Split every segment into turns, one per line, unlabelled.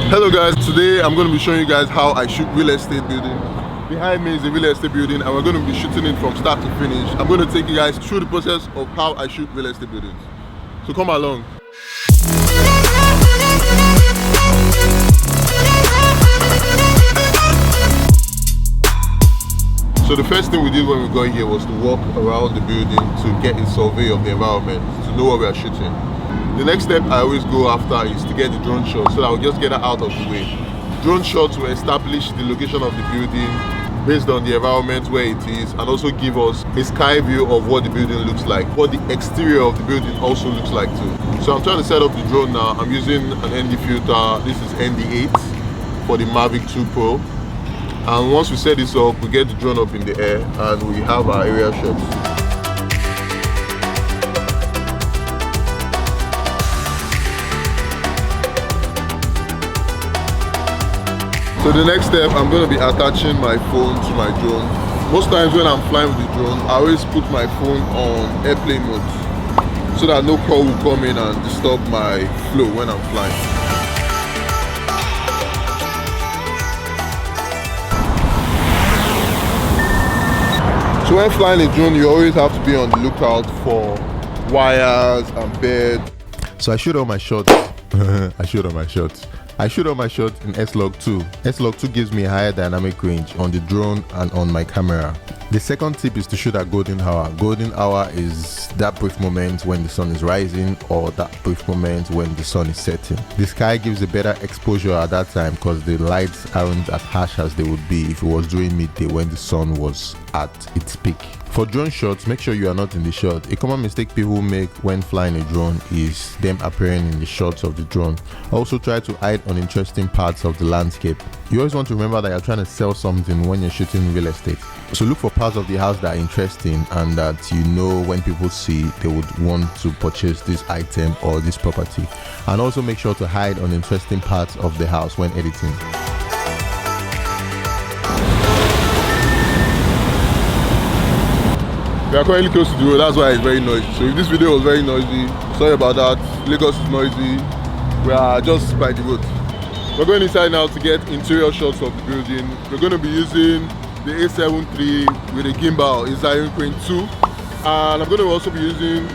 Hello guys, today I'm going to be showing you guys how I shoot real estate building. Behind me is a real estate building and we're going to be shooting it from start to finish. I'm going to take you guys through the process of how I shoot real estate buildings. So come along. So the first thing we did when we got here was to walk around the building to get a survey of the environment, to know what we are shooting. The next step I always go after is to get the drone shot, so that I'll just get it out of the way. Drone shots will establish the location of the building based on the environment where it is, and also give us a sky view of what the building looks like, what the exterior of the building also looks like too. So I'm trying to set up the drone now. I'm using an ND filter. This is ND8 for the Mavic 2 Pro. And once we set this up, we get the drone up in the air and we have our area shots. So the next step, I'm going to be attaching my phone to my drone. Most times when I'm flying with the drone, I always put my phone on airplane mode so that no call will come in and disturb my flow when I'm flying. So when flying a drone, you always have to be on the lookout for wires and bed. So I shoot all my shots. I shoot all my shots in S-Log2. S-Log2 gives me a higher dynamic range on the drone and on my camera. The second tip is to shoot at golden hour. Golden hour is that brief moment when the sun is rising or that brief moment when the sun is setting. The sky gives a better exposure at that time because the lights aren't as harsh as they would be if it was during midday when the sun was at its peak. For drone shots, make sure you are not in the shot. A common mistake people make when flying a drone is them appearing in the shots of the drone. Also try to hide uninteresting parts of the landscape. You always want to remember that you're trying to sell something when you're shooting real estate. So look for parts of the house that are interesting and that you know when people see they would want to purchase this item or this property. And also make sure to hide uninteresting parts of the house when editing. We are currently close to the road, that's why it's very noisy. So if this video was very noisy, sorry about that. Lagos is noisy. We are just by the road. We're going inside now to get interior shots of the building. We're going to be using the A7 III with a gimbal inside Crane 2. And I'm going to also be using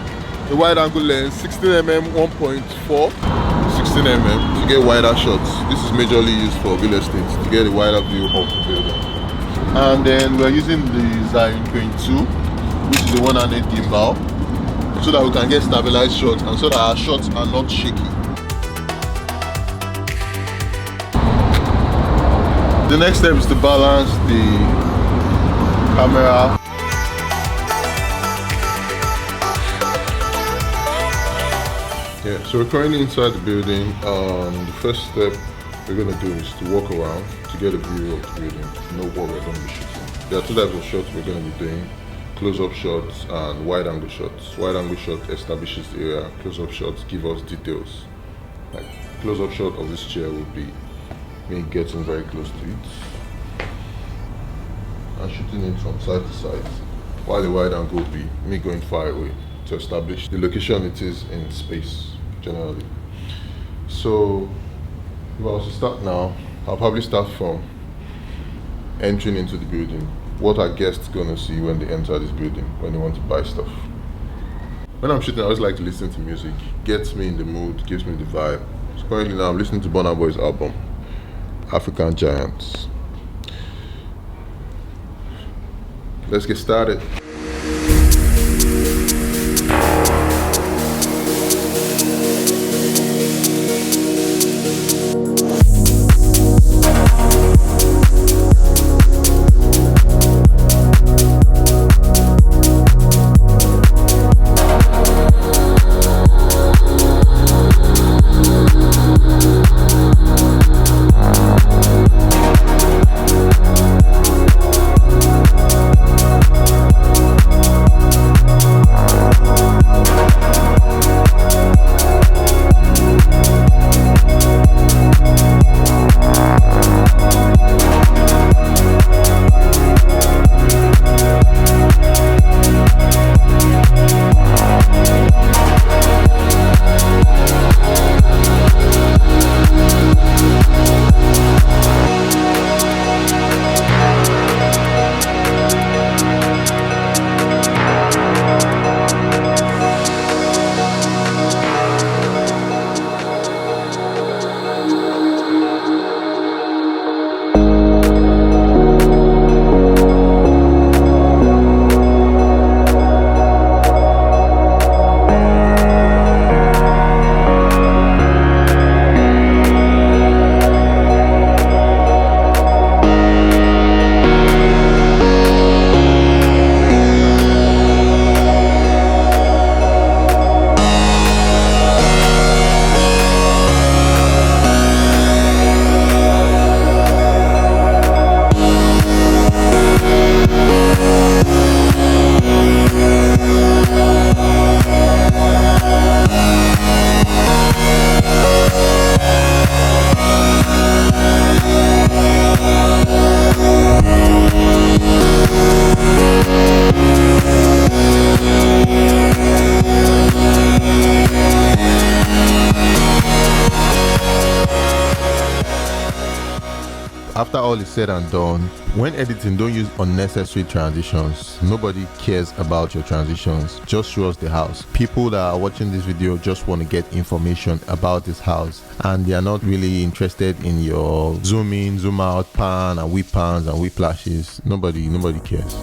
a wide angle lens, 16mm 1.4, 16mm to get wider shots. This is majorly used for real estate to get a wider view of the building. And then we're using the Zion Crane 2, which is the one-handed gimbal, so that we can get stabilized shots and so that our shots are not shaky. The next step is to balance the camera. Yeah, so we're currently inside the building. The first step we're going to do is to walk around to get a view of the building, to know what we're going to be shooting. There are two types of shots we're going to be doing: close-up shots and wide-angle shots. Wide-angle shot establishes the area. Close-up shots give us details. Like close-up shot of this chair would be me getting very close to it and shooting it from side to side, while the wide-angle would be me going far away to establish the location it is in space generally. So if I was to start now, I'll probably start from entering into the building. What are guests gonna see when they enter this building, when they want to buy stuff? When I'm shooting, I always like to listen to music. Gets me in the mood, gives me the vibe. So currently now I'm listening to Burna Boy's album, African Giants. Let's get started. after all is said and done, when editing, don't use unnecessary transitions. Nobody cares about your transitions. Just show us the house. People that are watching this video just want to get information about this house, and they are not really interested in your zoom in, zoom out, pan and whip pans and whiplashes. Nobody cares.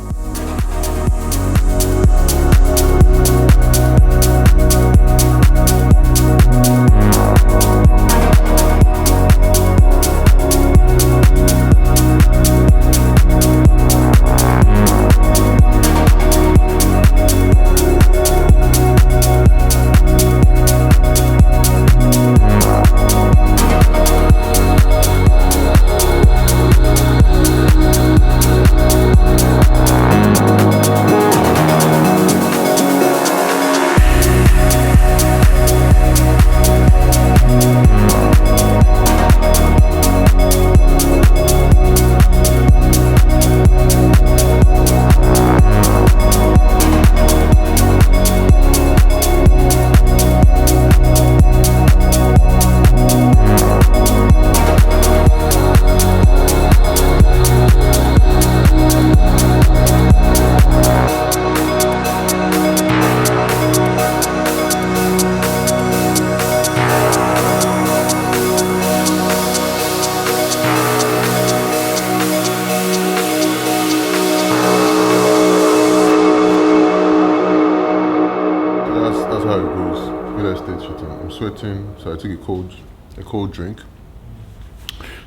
That's how it goes. Real estate shooting. I'm sweating, so I took a cold drink.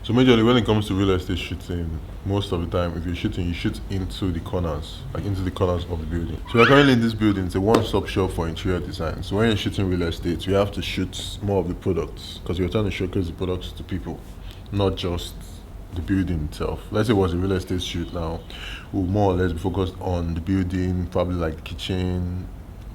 So majorly when it comes to real estate shooting, most of the time if you're shooting, you shoot into the corners, like into the corners of the building. So we're currently in this building. It's a one-stop shop for interior design. So when you're shooting real estate, you have to shoot more of the products because you're trying to showcase the products to people, not just the building itself. Let's say it was a real estate shoot now, we'll more or less be focused on the building, probably like the kitchen,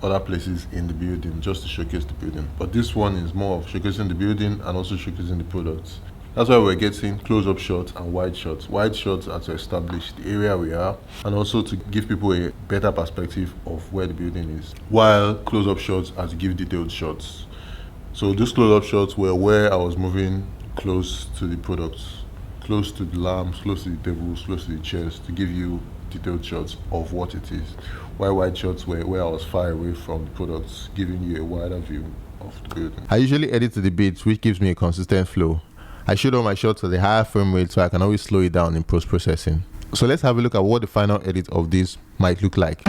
other places in the building, just to showcase the building. But this one is more of showcasing the building and also showcasing the products. That's why we're getting close-up shots and wide shots. Wide shots are to establish the area we are and also to give people a better perspective of where the building is, while close-up shots are to give detailed shots. So those close-up shots were where I was moving close to the products, close to the lamps, close to the tables, close to the chairs, to give you detailed shots of what it is. While wide shots were where I was far away from the products, giving you a wider view of the building. I usually edit to the beats, which gives me a consistent flow. I shoot all my shots at a higher frame rate so I can always slow it down in post-processing. So let's have a look at what the final edit of this might look like.